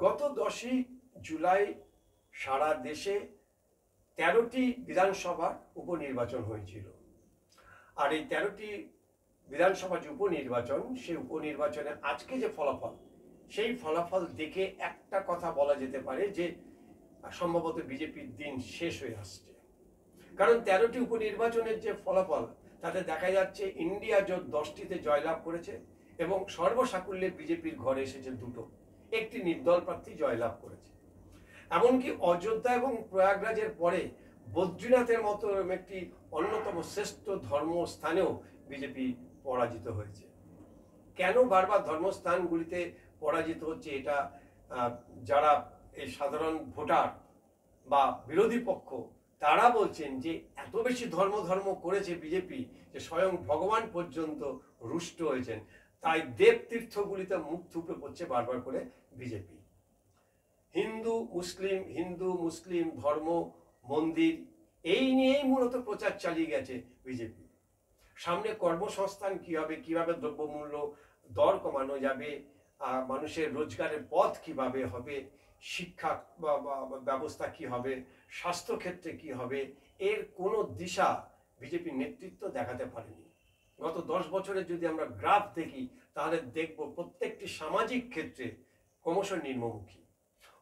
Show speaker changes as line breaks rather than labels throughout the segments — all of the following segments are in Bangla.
গত 10ই জুলাই সারা দেশে 13টি বিধানসভার উপনির্বাচন হয়েছিল। আর এই 13টি বিধানসভার যে উপনির্বাচন, সেই উপনির্বাচনে আজকে যে ফলাফল, সেই ফলাফল দেখে একটা কথা বলা যেতে পারে যে সম্ভবত বিজেপির দিন শেষ হয়ে আসছে। কারণ 13টি উপনির্বাচনের যে ফলাফল, তাতে দেখা যাচ্ছে ইন্ডিয়া জোট 10টিতে জয়লাভ করেছে এবং সর্বসাকুল্যে বিজেপির ঘরে এসেছে 2টো, একটি নির্দল প্রার্থী জয়লাভ করেছে। এমনকি অযোধ্যা এবং প্রয়াগরাজের পরে বদ্রীনাথের মতো একটি অন্যতম শ্রেষ্ঠ ধর্মস্থানেও বিজেপি পরাজিত হয়েছে। কেন বারবার ধর্মস্থানগুলিতে পরাজিত হচ্ছে, এটা যারা এই সাধারণ ভোটার বা বিরোধী পক্ষ, তারা বলছেন যে এত বেশি ধর্ম করেছে বিজেপি যে স্বয়ং ভগবান পর্যন্ত রুষ্ট হয়েছেন, তাই দেবতীর্থগুলিতে মুখ থুবড়ে পড়ছে বারবার করে বিজেপি। হিন্দু মুসলিম ধর্ম, মন্দির, এই নিয়েই মূলত প্রচার চালিয়ে গেছে বিজেপি। সামনে কর্মসংস্থান কি হবে, কিভাবে দ্রব্যমূল্য দর কমানো যাবে, মানুষের রোজগারের পথ কিভাবে হবে, শিক্ষা ব্যবস্থা কি হবে, স্বাস্থ্যক্ষেত্রে কি হবে, এর কোনো দিশা বিজেপির নেতৃত্ব দেখাতে পারেনি। গত 10 বছরে যদি আমরা গ্রাফ দেখি, তাহলে দেখব প্রত্যেকটি সামাজিক ক্ষেত্রে ক্রমশ নিম্নমুখী।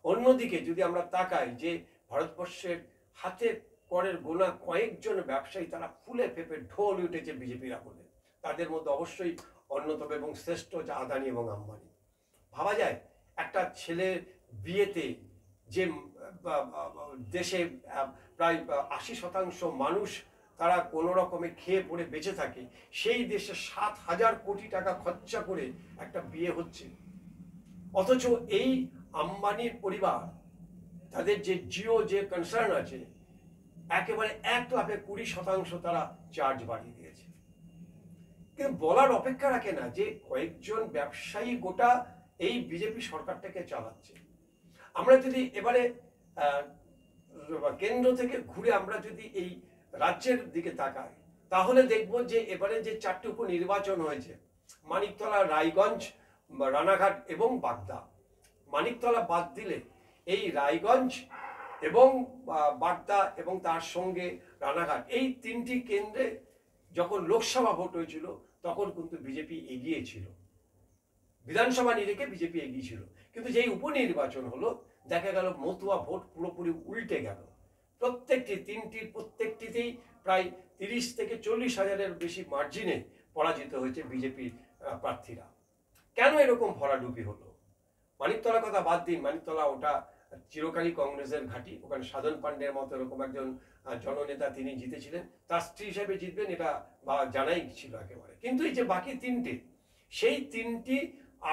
অন্যদিকে যদি আমরা তাকাই যে ভারতবর্ষের হাতে করের গোনা কয়েকজন ব্যবসায়ী, তারা ফুলে ফেপে ঢোল উঠেছে বিজেপির আমলে। তাদের মধ্যে অবশ্যই অন্যতম এবং শ্রেষ্ঠ হচ্ছে আদানি এবং আম্বানি। ভাবা যায় একটা ছেলের বিয়েতে যে দেশে প্রায় 80% মানুষ তারা কোনো রকমে খেয়ে পড়ে বেঁচে থাকে, সেই দেশে 7,000 কোটি টাকা খরচা করে একটা বিয়ে হচ্ছে। অথচ এই আম্বানির পরিবার, তাদের যে জিও যে কনসার্ন আছে, একেবারে 1,20,000% তারা চার্জ বাড়িয়ে দিয়েছে। কিন্তু বলার অপেক্ষা রাখে না যে কয়েকজন ব্যবসায়ী গোটা এই বিজেপি সরকারটাকে চালাচ্ছে। আমরা যদি এবারে কেন্দ্র থেকে ঘুরে আমরা যদি এই রাজ্যের দিকে তাকাই, তাহলে দেখব যে এবারে যে 4টি উপনির্বাচন হয়েছে, মানিকতলা, রায়গঞ্জ, রানাঘাট এবং বাগদা। মানিকতলা বাদ দিলে এই রায়গঞ্জ এবং বাগদা এবং তার সঙ্গে রানাঘাট, এই 3টি কেন্দ্রে যখন লোকসভা ভোট হয়েছিল তখন কিন্তু বিজেপি এগিয়ে ছিল, বিধানসভা নিরিখে বিজেপি এগিয়ে ছিল। কিন্তু যেই উপনির্বাচন হলো, দেখা গেল মতুয়া ভোট পুরোপুরি উল্টে গেল। প্রত্যেকটিতেই প্রায় 30 থেকে 40 হাজারের বেশি মার্জিনে পরাজিত হয়েছে বিজেপির প্রার্থীরা। কেন এরকম ভরাডুবি হলো? মানিকতলার কথা বাদ দিন, মানিকতলা ওটা চিরকালই কংগ্রেসের ঘাঁটি, ওখানে সাধন পান্ডের মতো এরকম একজন জননেতা তিনি জিতেছিলেন, তার স্ত্রী হিসেবে জিতবেন এটা জানাই ছিল একেবারে। কিন্তু এই যে বাকি 3টে, সেই 3টি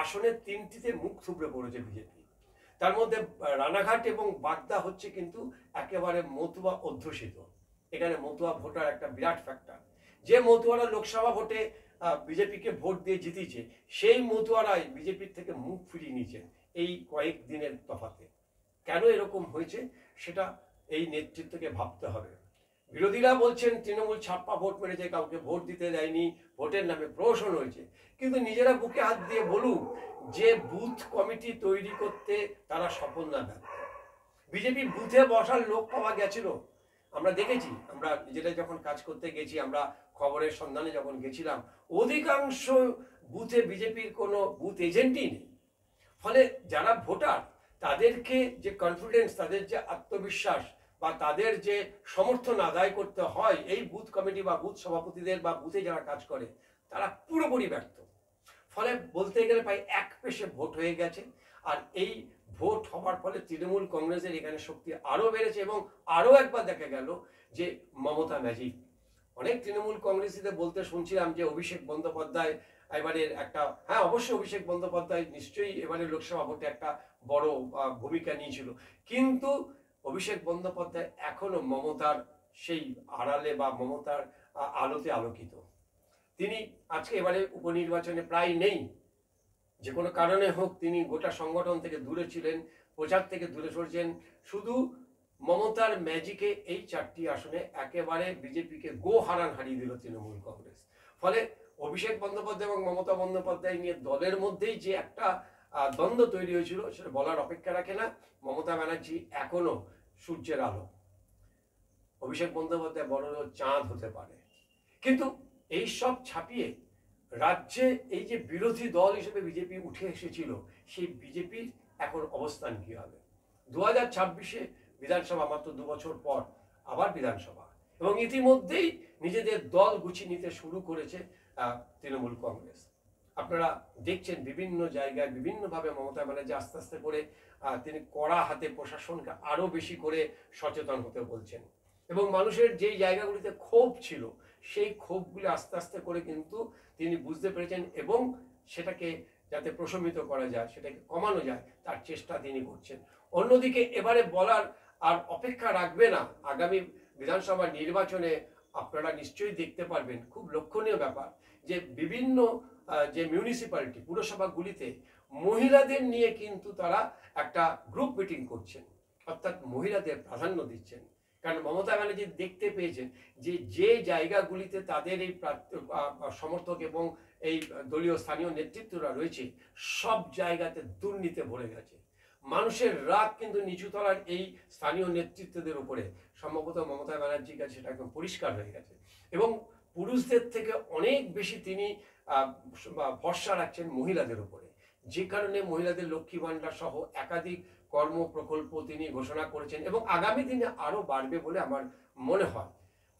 আসনের 3টিতে মুখ থুবড়ে পড়েছে বিজেপি। তার মধ্যে রানাঘাট এবং বাগদা হচ্ছে কিন্তু একেবারে মতুয়া অধ্যুষিত। এখানে মতুয়া ভোটার একটা বিরাট ফ্যাক্টর। যে মতুয়ারা লোকসভা ভোটে বিজেপিকে ভোট দিয়ে জিতেছে, সেই মতুয়ারাই বিজেপির থেকে মুখ ফিরিয়ে নিয়েছে এই কয়েক দিনের তফাতে। কেন এরকম হয়েছে সেটা এই নেতৃত্বকে ভাবতে হবে। বিরোধীরা বলছেন তৃণমূল ছাপ্পা ভোট মেরেছে, কাউকে ভোট দিতে দেয়নি, ভোটের নামে প্রহসন হয়েছে। কিন্তু নিজেরা বুকে হাত দিয়ে বলুক যে বুথ কমিটি তৈরি করতে তারা সফল না ব্যর্থ। বিজেপি বুথে বসার লোক পাওয়া গেছিল, আমরা দেখেছি। আমরা নিজেরা যখন কাজ করতে গেছি, আমরা খবরের সন্ধানে যখন গেছিলাম, অধিকাংশ বুথে বিজেপির কোনো বুথ এজেন্টই নেই। ফলে যারা ভোটার, তাদেরকে যে কনফিডেন্স, তাদের যে আত্মবিশ্বাস বা তাদের যে সমর্থন আদায় করতে হয় এই বুথ কমিটি বা বুথ সভাপতিদের বা বুথে যারা কাজ করে, তারা পুরোপুরি ব্যর্থ। ফলে বলতে গেলে প্রায় এক পেশে ভোট হয়ে গেছে। আর এই ভোট হওয়ার ফলে তৃণমূল কংগ্রেসের এখানে শক্তি আরও বেড়েছে এবং আরও একবার দেখা গেল যে মমতা ম্যাজিক। অনেক তৃণমূল কংগ্রেসীদের বলতে শুনছিলাম যে অভিষেক বন্দ্যোপাধ্যায় এবারের একটা, হ্যাঁ অবশ্যই অভিষেক বন্দ্যোপাধ্যায় নিশ্চয়ই এবারে লোকসভা ভোটে একটা বড় ভূমিকা নিয়েছিল, কিন্তু অভিষেক বন্দ্যোপাধ্যায় এখনো মমতার সেই আড়ালে বা মমতার আলোতে আলোকিত। তিনি আজকে এবারে উপনির্বাচনে প্রায় নেই, যে কোনো কারণে হোক তিনি গোটা সংগঠন থেকে দূরে ছিলেন, প্রচার থেকে দূরে সরছেন। শুধু মমতার ম্যাজিকে এই 4টি আসনে একেবারে বিজেপিকে হারান হারিয়ে দিল তৃণমূল কংগ্রেস। ফলে অভিষেক বন্দ্যোপাধ্যায় এবং মমতা বন্দ্যোপাধ্যায় নিয়ে দলের মধ্যেই যে একটা দ্বন্দ্ব তৈরি হয়েছিল সেটা বলার অপেক্ষা রাখে না। মমতা ব্যানার্জি এখনো সূর্যের আলো, অভিষেক বন্দ্যোপাধ্যায় বড় চাঁদ হতে পারে, কিন্তু এই সব ছাপিয়ে রাজ্যে এই যে বিরোধী দল হিসেবে বিজেপি উঠে এসেছিল, সেই বিজেপির এখন অবস্থান কি হবে? 2026-এ বিধানসভা, মাত্র 2 বছর পর আবার বিধানসভা, এবং ইতিমধ্যেই নিজেদের দল গুছিয়ে নিতে শুরু করেছে তৃণমূল কংগ্রেস। আপনারা দেখছেন বিভিন্ন জায়গায় বিভিন্নভাবে মমতা ব্যানার্জি আস্তে আস্তে করে তিনি কড়া হাতে প্রশাসনকে আরো বেশি করে সচেতন হতে বলছেন, এবং মানুষের যেই জায়গাগুলিতে ক্ষোভ ছিল সেই ক্ষোভগুলি আস্তে আস্তে করে কিন্তু তিনি বুঝতে পেরেছেন, এবং সেটাকে যাতে প্রশমিত করা যায়, সেটাকে কমানো যায়, তার চেষ্টা তিনি করছেন। অন্যদিকে এবারে বলার আর অপেক্ষা রাখবে না, আগামী বিধানসভা নির্বাচনে আপনারা নিশ্চয়ই দেখতে পারবেন, খুব লক্ষণীয় ব্যাপার যে বিভিন্ন যে মিউনিসিপ্যালিটি, পুরসভাগুলিতে মহিলাদের নিয়ে কিন্তু তারা একটা গ্রুপ মিটিং করছেন, অর্থাৎ মহিলাদের প্রাধান্য দিচ্ছেন। কারণ মমতা ব্যানার্জি দেখতে পেয়েছেন যে যে জায়গাগুলিতে তাদের এই সমর্থক এবং এই দলীয় স্থানীয় নেতৃত্বরা রয়েছে, সব জায়গাতে দুর্নীতি ভরে গেছে। মানুষের রাগ কিন্তু নিচুতলার এই স্থানীয় নেতৃত্বদের উপরে, সম্ভবত মমতা ব্যানার্জির কাছে সেটা একদম পরিষ্কার হয়ে গেছে, এবং পুরুষদের থেকে অনেক বেশি তিনি ভরসা রাখছেন মহিলাদের উপরে, যে কারণে মহিলাদের লক্ষ্মী ভাণ্ডার সহ একাধিক কর্ম প্রকল্প তিনি ঘোষণা করেছেন, এবং আগামী দিনে আরো বাড়বে বলে আমার মনে হয়।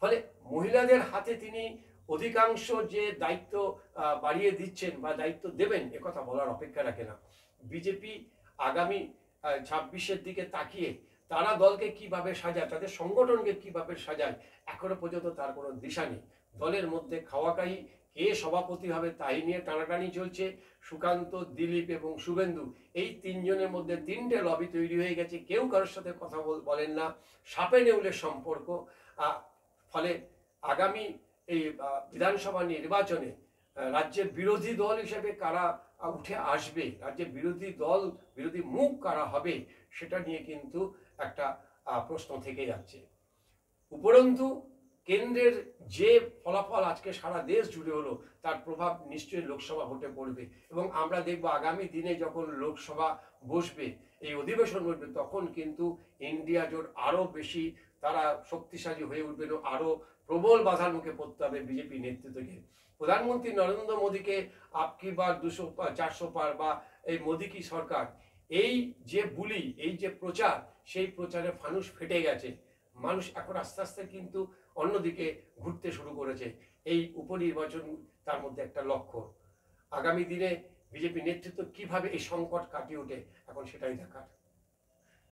ফলে মহিলাদের হাতে তিনি অধিকাংশ যে দায়িত্ব বাড়িয়ে দিচ্ছেন বা দায়িত্ব দেবেন, একথা বলার অপেক্ষা রাখে না। বিজেপি আগামী 26-এর দিকে তাকিয়ে তারা দলকে কিভাবে সাজায়, তাদের সংগঠনকে কিভাবে সাজায়, এখনো পর্যন্ত তার কোনো দিশা নেই। দলের মধ্যে খাওয়াকাই, কে সভাপতি হবে তাই নিয়ে টানাটানি চলছে। সুকান্ত, দিলীপ এবং শুভেন্দু, এই তিনজনের মধ্যে 3টে লবি তৈরি হয়ে গেছে, কেউ কারোর সাথে কথা বলেন না, সাপে নেউলের সম্পর্ক। ফলে আগামী এই বিধানসভা নির্বাচনে রাজ্যের বিরোধী দল হিসেবে কারা উঠে আসবে, রাজ্যের বিরোধী দল, বিরোধী মুখ কারা হবে, সেটা নিয়ে কিন্তু একটা প্রশ্ন থেকে যাচ্ছে। উপরন্তু কেন্দ্রের যে ফলাফল আজকে সারা দেশ জুড়ে হলো, তার প্রভাব নিশ্চয়ই লোকসভা ভোটে পড়বে, এবং আমরা দেখবো আগামী দিনে যখন লোকসভা বসবে, এই অধিবেশন বসবে, তখন কিন্তু ইন্ডিয়া জোট আরো বেশি তারা শক্তিশালী হয়ে উঠবে, আরো প্রবল বাধার মুখে পড়তে হবে বিজেপি নেতৃত্বকে। প্রধানমন্ত্রী নরেন্দ্র মোদীকে আপকি বার 200-400 পার বা এই মোদী কি সরকার, এই যে বুলি, এই যে প্রচার, সেই প্রচারে ফানুস ফেটে গেছে। মানুষ এখন আস্তে আস্তে কিন্তু অন্যদিকে ঘুরতে শুরু করেছে। এই উপনির্বাচন তার মধ্যে একটা লক্ষ্য। আগামী দিনে বিজেপি নেতৃত্ব কিভাবে এই সংকট কাটিয়ে ওঠে, এখন সেটাই দেখার।